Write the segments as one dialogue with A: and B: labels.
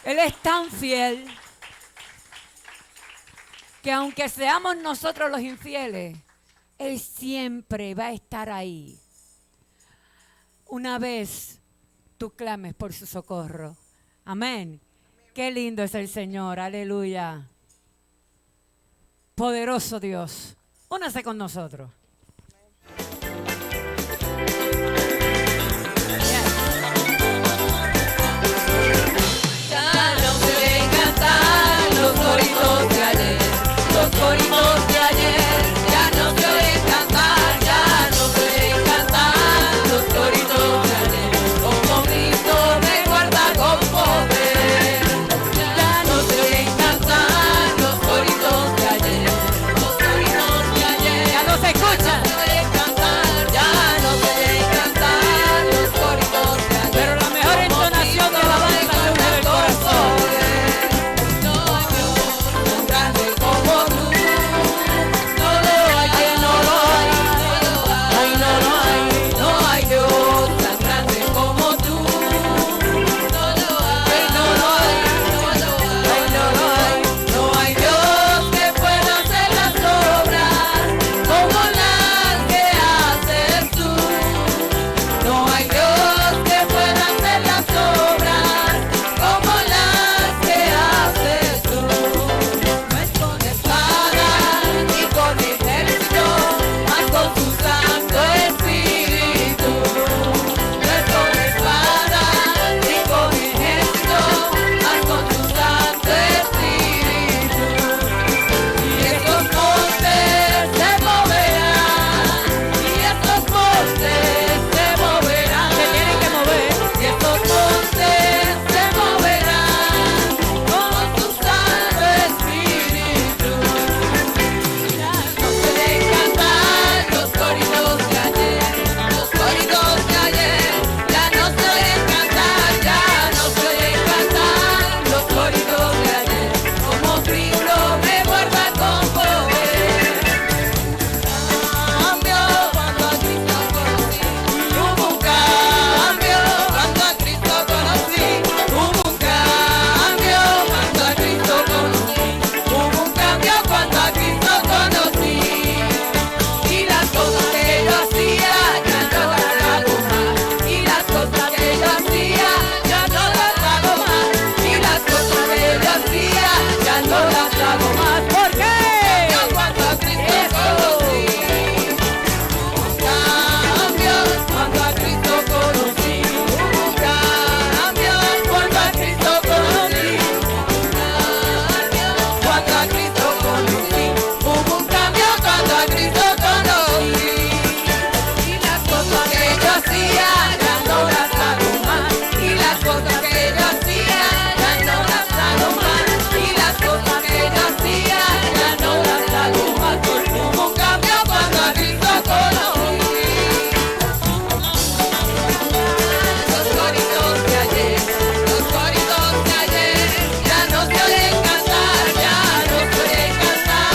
A: Él es tan fiel que aunque seamos nosotros los infieles, Él siempre va a estar ahí. Una vez tú clames por su socorro. Amén. Qué lindo es el Señor. Aleluya. Poderoso Dios. Únase con nosotros.
B: Ya no se ven cantar los coritos de ayer, los coritos de ayer. Ya no se oyen cantar, ya no se oyen cantar los coritos de ayer. Como Cristo me guarda con poder. Ya no se oyen cantar los coritos de ayer, los coritos de ayer.
A: Ya no se escucha.
B: Ya no se oyen cantar, ya no se oyen cantar los coritos de ayer.
A: Pero la mejor entonación de la alabanza surge del corazón.
B: No hay Dios tan grande como tú. No lo hay, que no lo hay. Ay, no lo hay. No hay Dios tan grande como tú. No lo hay, que no lo hay. Ay, no lo hay. No hay Dios que pueda hacer las obras como las que haces tú. No hay Dios que pueda hacer las obras como las que haces tú. No es con espada ni con ejército, mas con tu Santo Espíritu. No es con espada ni con ejército, mas con tu Santo Espíritu. Y estos montes se moverán, y estos montes se moverán.
A: Se tienen que mover.
B: Y estos montes se moverán con tu Santo Espíritu. Ya no se oyen cantar los coritos de ayer, los coritos de ayer. Ya no se oyen cantar, ya no se oyen cantar los coritos de ayer. Como Cristo me guarda con poder. Cambio cuando a Cristo conocí. Hubo un cambio cuando a Cristo conocí. Hubo un cambio cuando a Cristo conocí. Hubo un cambio cuando a Cristo conocí. Y las cosas que yo hacía ya no las hago más. Y las cosas que yo hacía ya no las hago más. Y las cosas que yo hacía ya no las hago más.
A: ¿Por qué?
B: Yo cuando a Cristo conocí. Cambios cuando a Cristo conocí. Hubo cambios cuando a Cristo conocí. Cambios cuando a Cristo conocí. Hubo un cambio cuando a Cristo conocí. Y las cosas que yo hacía ya no las hago más. Y las cosas que yo hacía ya no las hago más. Y las cosas que yo hacía ya no las hago más. Hubo un cambio cuando a Cristo conocí. Los coritos de ayer, los coritos de ayer, ya no se oyen cantar, ya no se oyen cantar.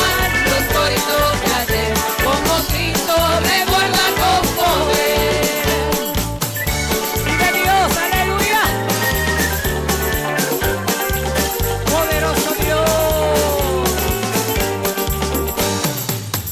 B: Los coritos de ayer, como Cristo me guarda con poder.
A: ¡Vive Dios! ¡Aleluya! ¡Poderoso Dios!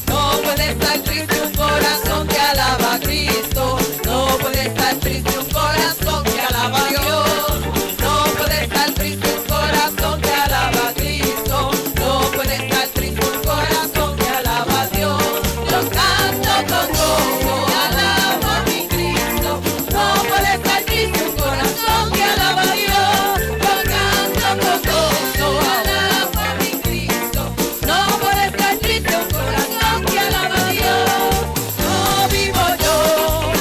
B: No puede estar triste un corazón que alaba a Cristo. No puede estar triste un corazón que alaba a Dios. No puede estar triste un corazón que alaba a Cristo. No puede estar triste un corazón que alaba a Dios. Yo canto con gozo, alabo a mi Cristo. No puede estar triste un corazón que alaba a Dios. Yo canto con gozo, alabo a mi Cristo. No puede estar triste un corazón que alaba a Dios. No vivo yo,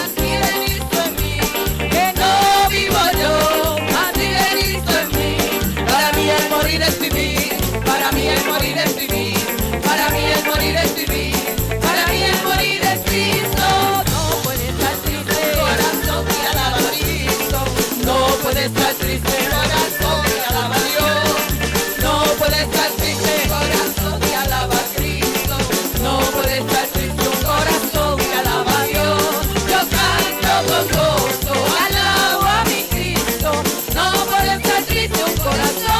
B: así de Cristo en mí. Que no vivo yo, así de Cristo en mí. Para mí el morir es vivir. Para mí el morir es vivir. Para mí el morir es vivir. Para mí el morir es Cristo. No puede estar triste corazón que alaba a Cristo. No puede estar triste corazón que alaba a Dios. No puede estar triste corazón que alaba a Cristo. No puede estar triste un corazón que alaba a Dios. Yo canto con gozo, alabo a mi Cristo. No puede estar triste un corazón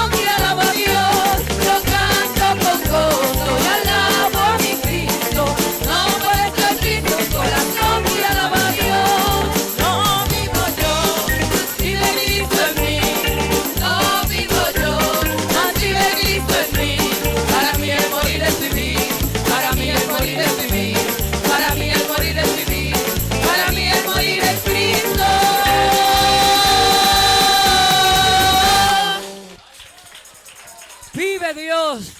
A: Vive Dios.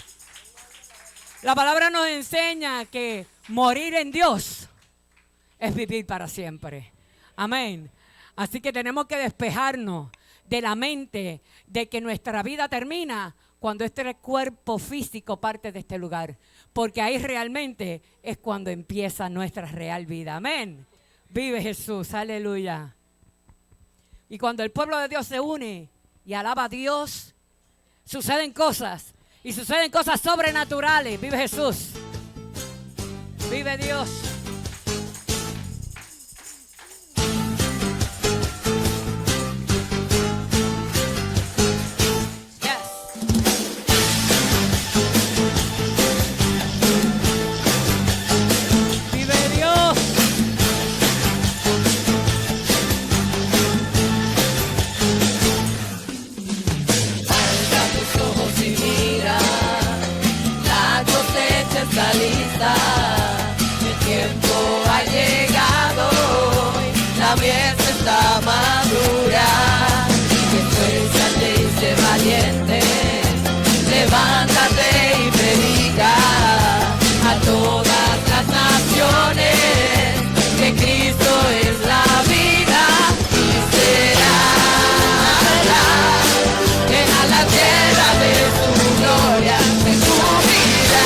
A: La palabra nos enseña que morir en Dios es vivir para siempre. Amén. Así que tenemos que despejarnos de la mente de que nuestra vida termina cuando este cuerpo físico parte de este lugar. Porque ahí realmente es cuando empieza nuestra real vida. Amén. Vive Jesús. Aleluya. Y cuando el pueblo de Dios se une y alaba a Dios, suceden cosas. Y suceden cosas sobrenaturales. Vive Jesús. Vive Dios.
B: Lista, el tiempo ha llegado, la mies está madura, esfuérzate y sé valiente, levántate y predica a todas las naciones que Cristo es la vida y será llena la tierra de su gloria, de su vida.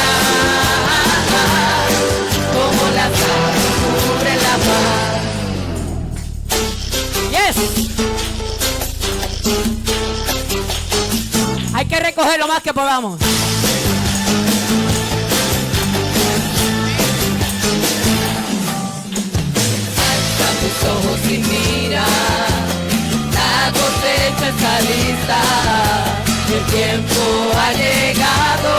B: Como las aguas cubren la mar.
A: Yes. Hay que recoger lo más que podamos.
B: Alza tus ojos y mira, la cosecha está lista, el tiempo ha llegado,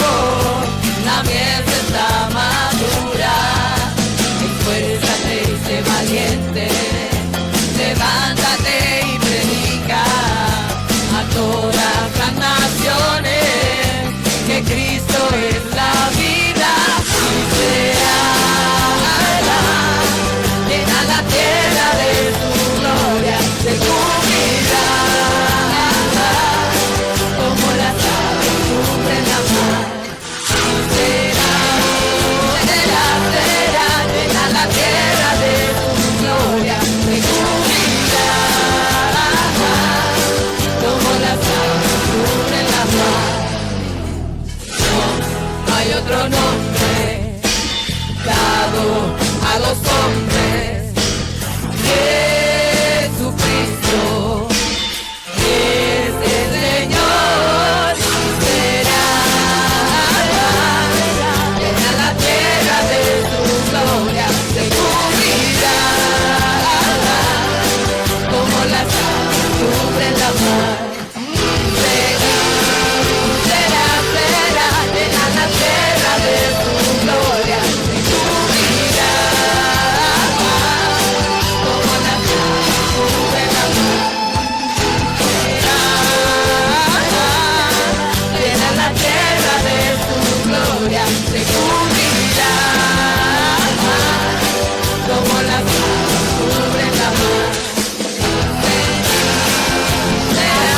B: la miel está madura. Esfuérzate y sé valiente, levántate y predica a todas las naciones que Cristo es la vida y será llena la tierra de su gloria, de tu vida, como las aves cubren la mar. Llena la tierra de tu gloria, de tu vida, como las aguas cubren la mar. No hay otro nombre dado a los hombres, Jesucristo es el Señor, será llena la tierra de tu gloria, de tu vida, como las aguas cubren la mar. Será, llena la tierra de tu gloria, de tu vida, como las aguas cubren la mar. Será, llena la tierra de tu gloria, de tu vida, como las aguas cubren la mar. Será,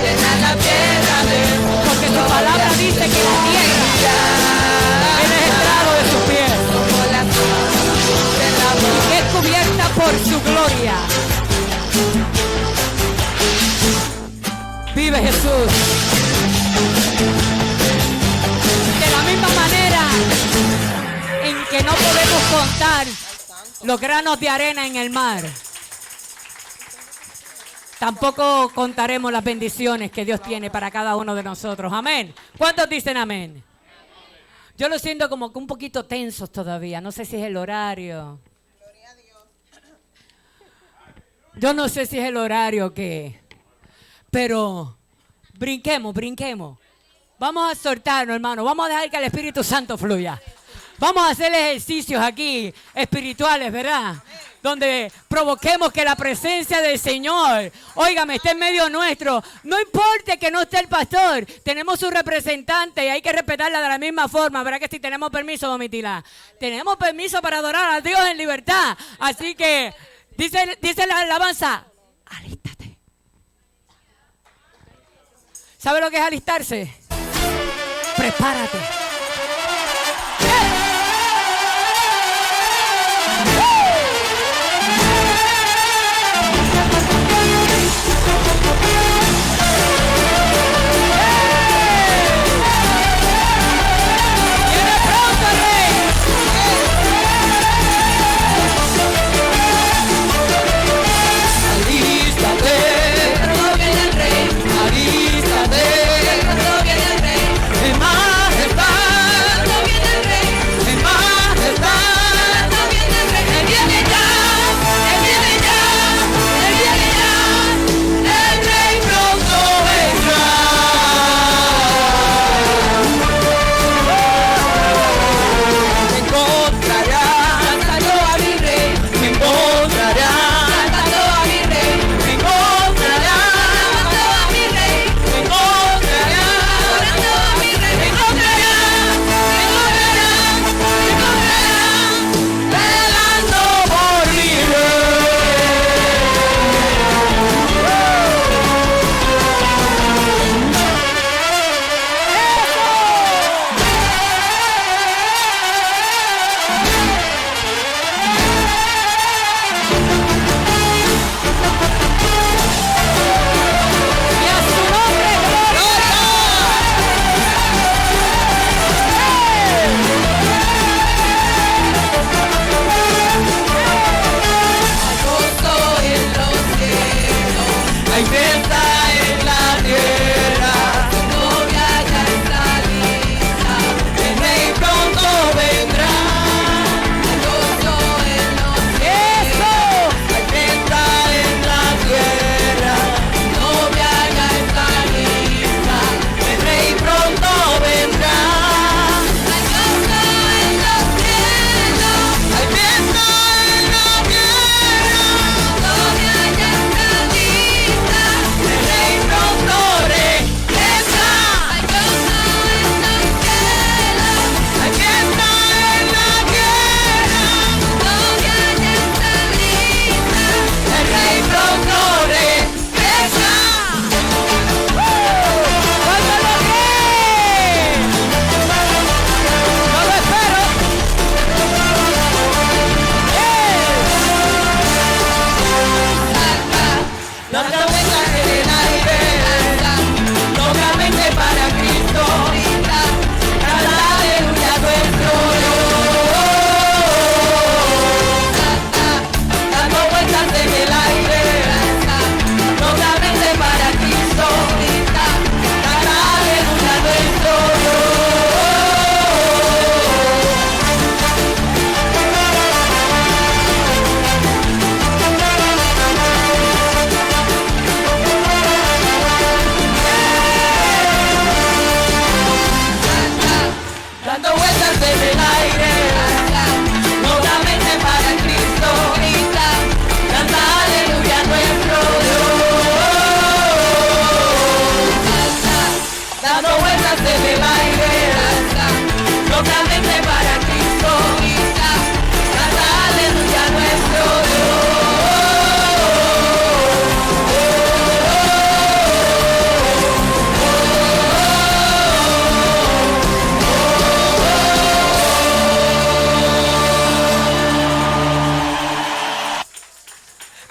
B: llena la tierra de tu gloria,
A: Porque tu palabra dice que la tierra es el estrado de sus pies.
B: como las aguas cubren la mar.
A: Que es cubierta por su gloria. Vive Jesús. De la misma manera en que no podemos contar los granos de arena en el mar, tampoco contaremos las bendiciones que Dios tiene para cada uno de nosotros. Amén. ¿Cuántos dicen amén? Yo lo siento como que un poquito tensos todavía. No sé si es el horario. Yo no sé si es el horario o qué. Pero brinquemos. Vamos a soltarnos, hermano. Vamos a dejar que el Espíritu Santo fluya. Vamos a hacer ejercicios aquí espirituales, ¿verdad? Donde provoquemos que la presencia del Señor, óigame, esté en medio nuestro. No importa que no esté el pastor, tenemos su representante y hay que respetarla de la misma forma. ¿Verdad que si tenemos permiso, Domitila? Tenemos permiso para adorar a Dios en libertad. Así que dice la alabanza, alístate. ¿Sabe lo que es alistarse? prepárate.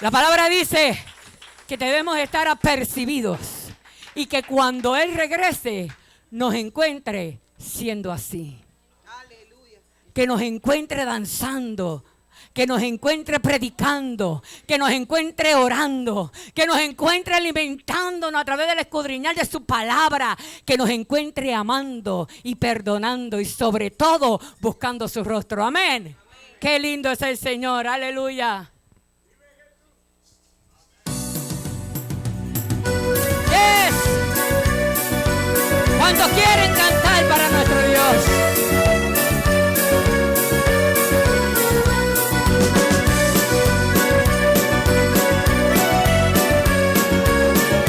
A: La palabra dice que debemos estar apercibidos y que cuando Él regrese nos encuentre siendo así. Aleluya. Que nos encuentre danzando, que nos encuentre predicando, que nos encuentre orando, que nos encuentre alimentándonos a través del escudriñar de su palabra, que nos encuentre amando y perdonando y sobre todo buscando su rostro. Amén. Qué lindo es el Señor. Aleluya. Yes. ¿Cuántos quieren cantar para nuestro Dios?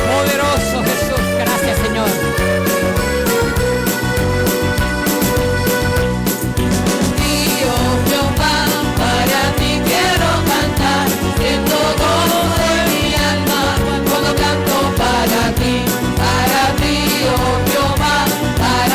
A: Poderoso Jesús, gracias Señor.
B: Dios, Jehová, para ti quiero cantar, siento gozo en mi alma cuando canto para ti, oh Jehová, para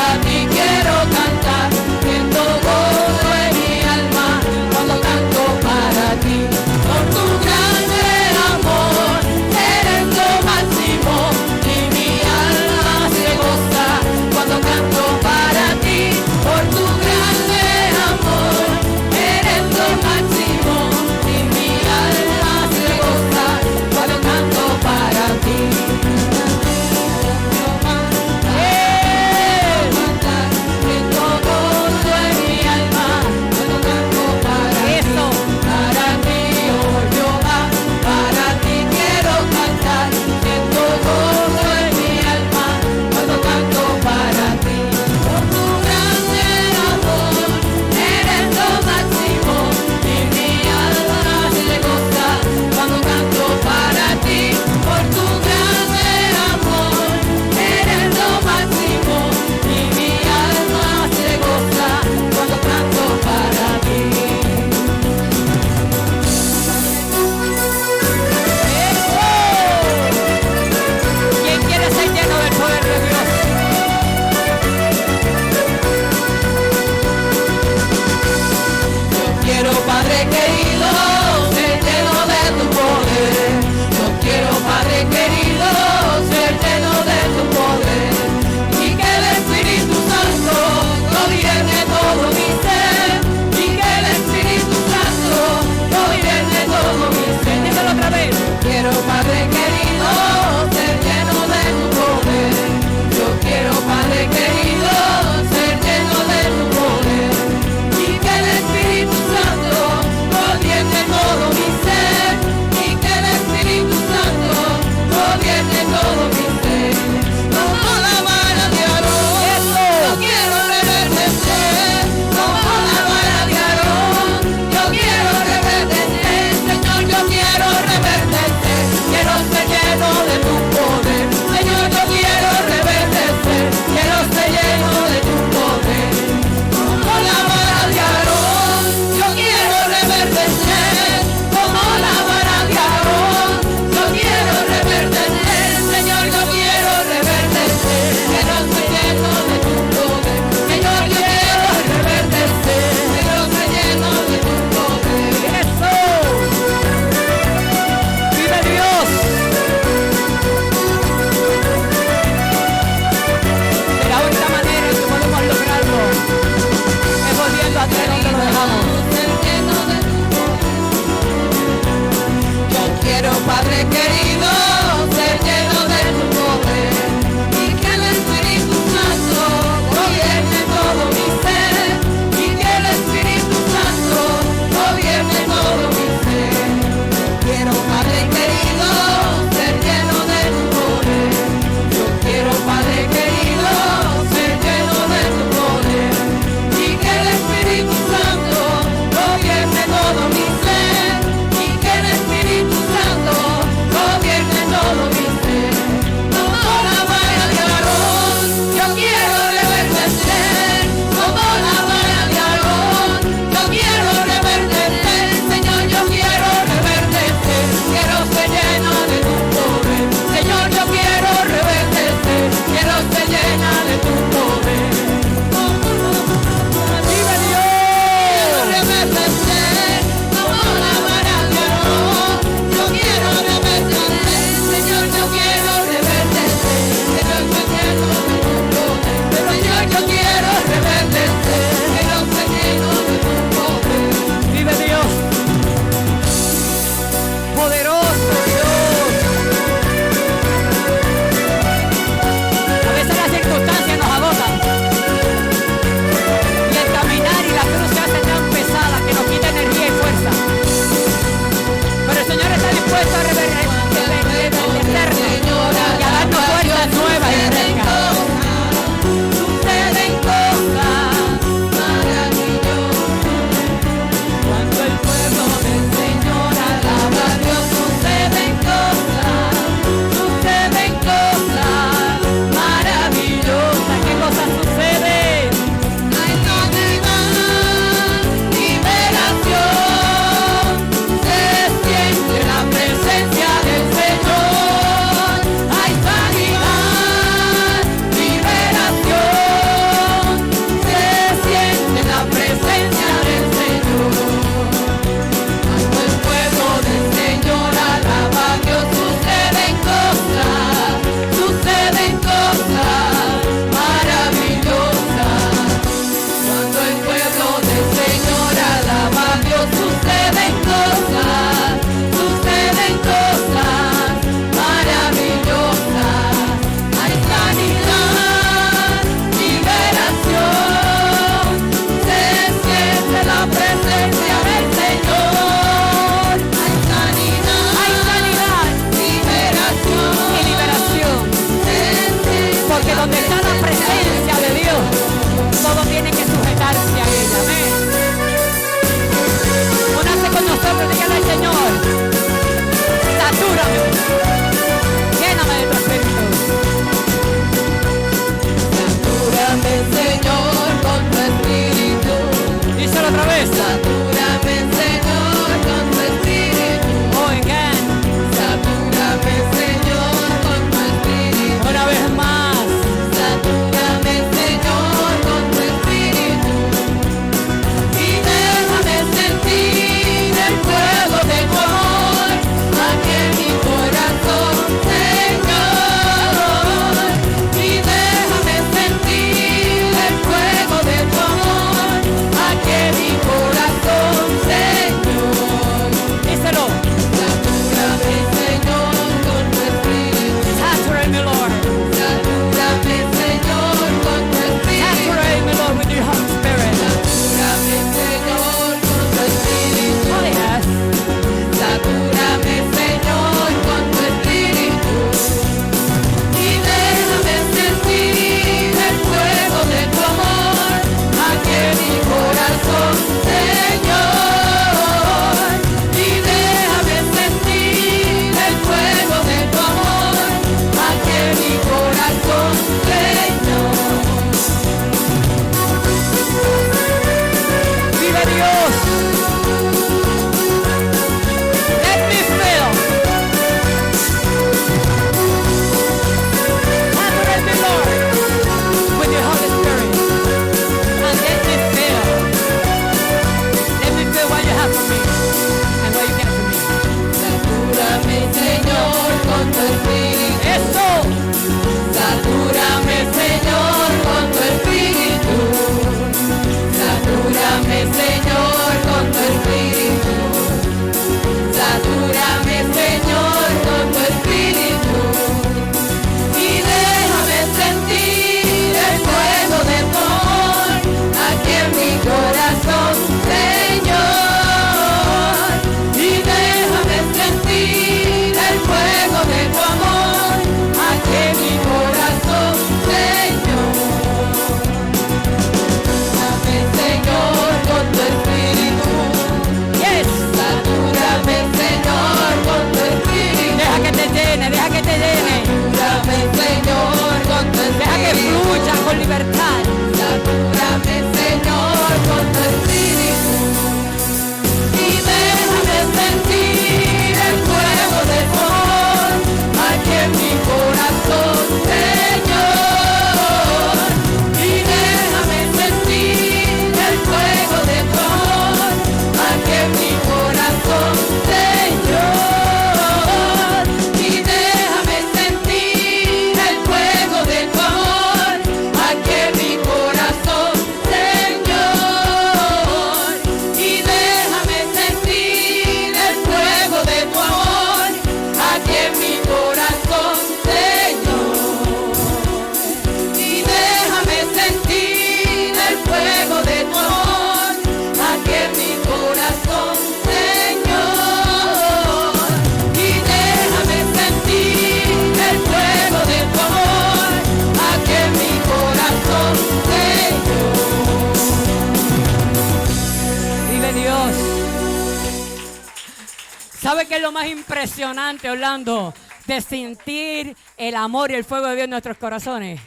A: que es lo más impresionante, Orlando, de sentir el amor y el fuego de Dios en nuestros corazones?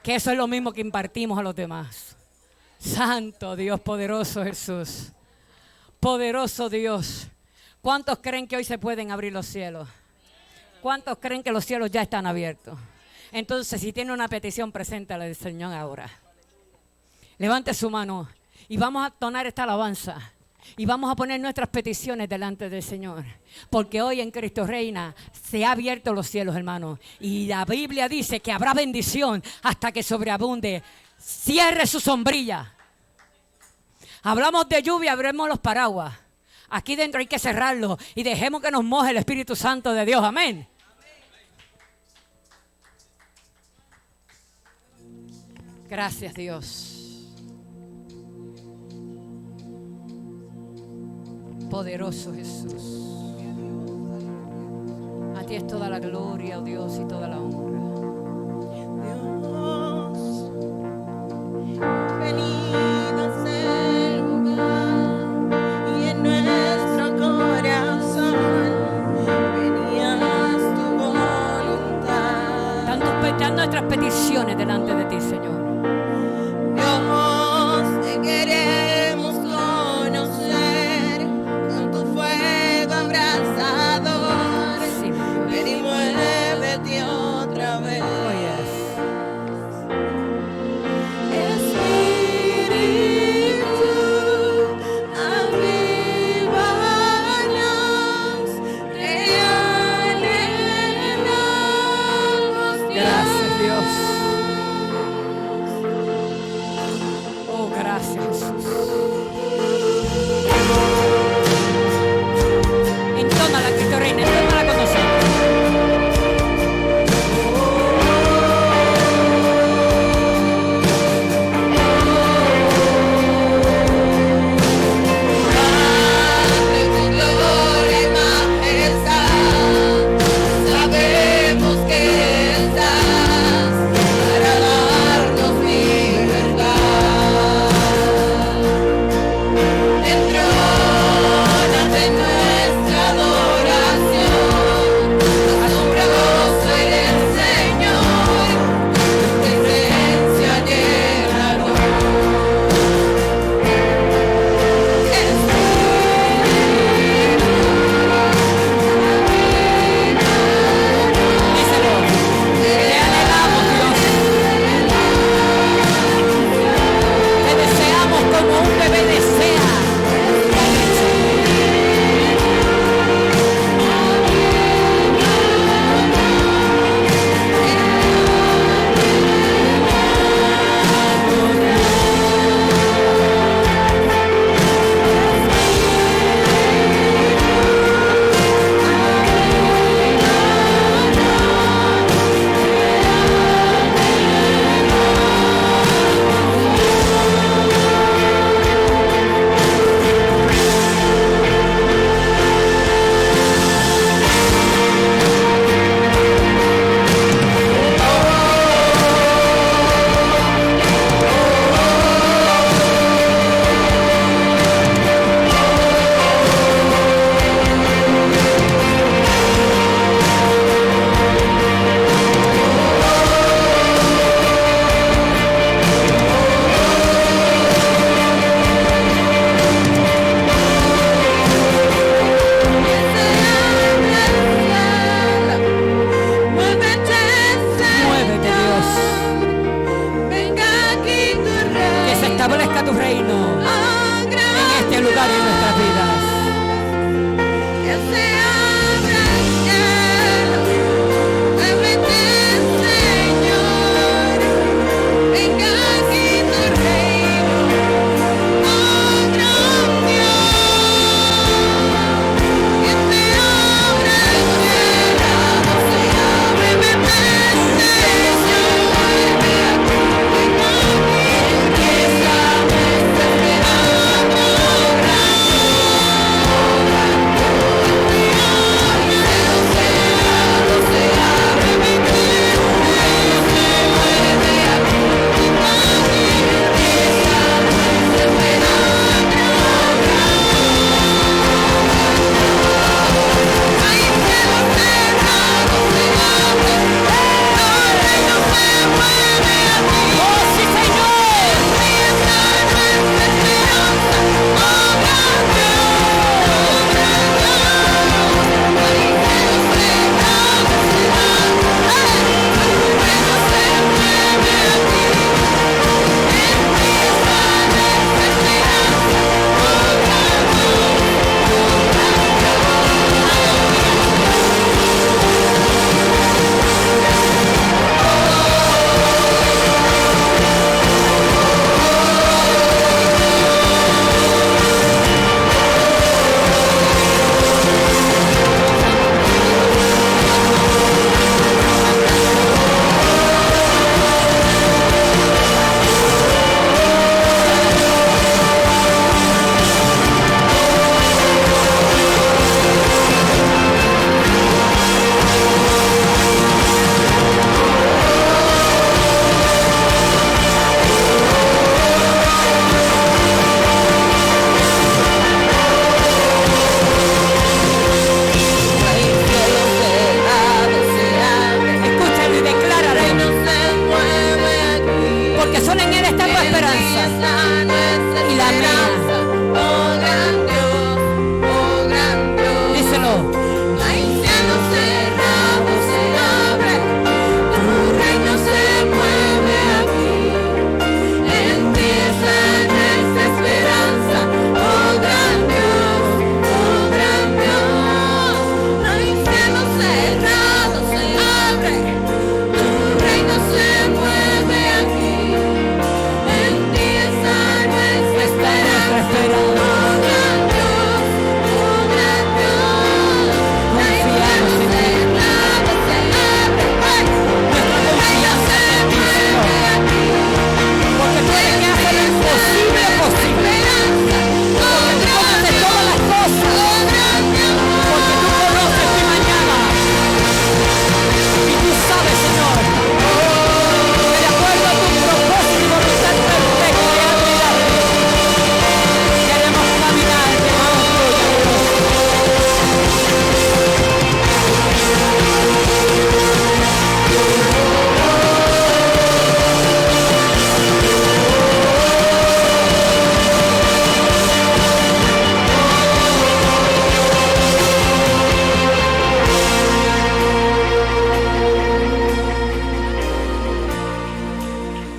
A: Que eso es lo mismo que impartimos a los demás. Santo Dios, poderoso Jesús. Poderoso Dios. ¿Cuántos creen que hoy se pueden abrir los cielos? ¿Cuántos creen que los cielos ya están abiertos? Entonces, si tiene una petición, preséntale al Señor ahora. Levante su mano y vamos a tonar esta alabanza. Y vamos a poner nuestras peticiones delante del Señor. Porque hoy en Cristo Reina se ha abierto los cielos, hermano. Y la Biblia dice que habrá bendición hasta que sobreabunde. Cierre su sombrilla. Hablamos de lluvia, abremos los paraguas. Aquí dentro hay que cerrarlo y dejemos que nos moje el Espíritu Santo de Dios. Amén. Gracias, Dios. Poderoso Jesús. A ti es toda la gloria, oh Dios, y toda la honra.
B: Dios, venido a este lugar y en nuestro corazón venías tu voluntad.
A: Están nuestras peticiones delante de ti, Señor.
B: Dios, te queremos conocer con tu fuego abrasador.
A: Sí,
B: Ven y muévete otra vez.
A: oh, yes.
B: Espíritu, avívanos, te anhelamos,
A: Gracias, Dios. Oh, gracias, Jesús.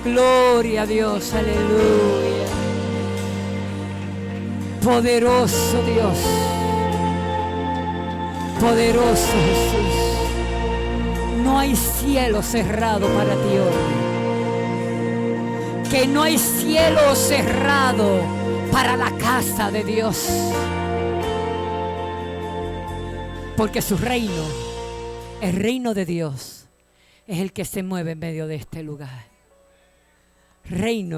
A: Gloria a Dios, aleluya. Poderoso Dios, poderoso Jesús. No hay cielo cerrado para ti hoy. Que no hay cielo cerrado para la casa de Dios. Porque su reino, el reino de Dios, es el que se mueve en medio de este lugar. Reino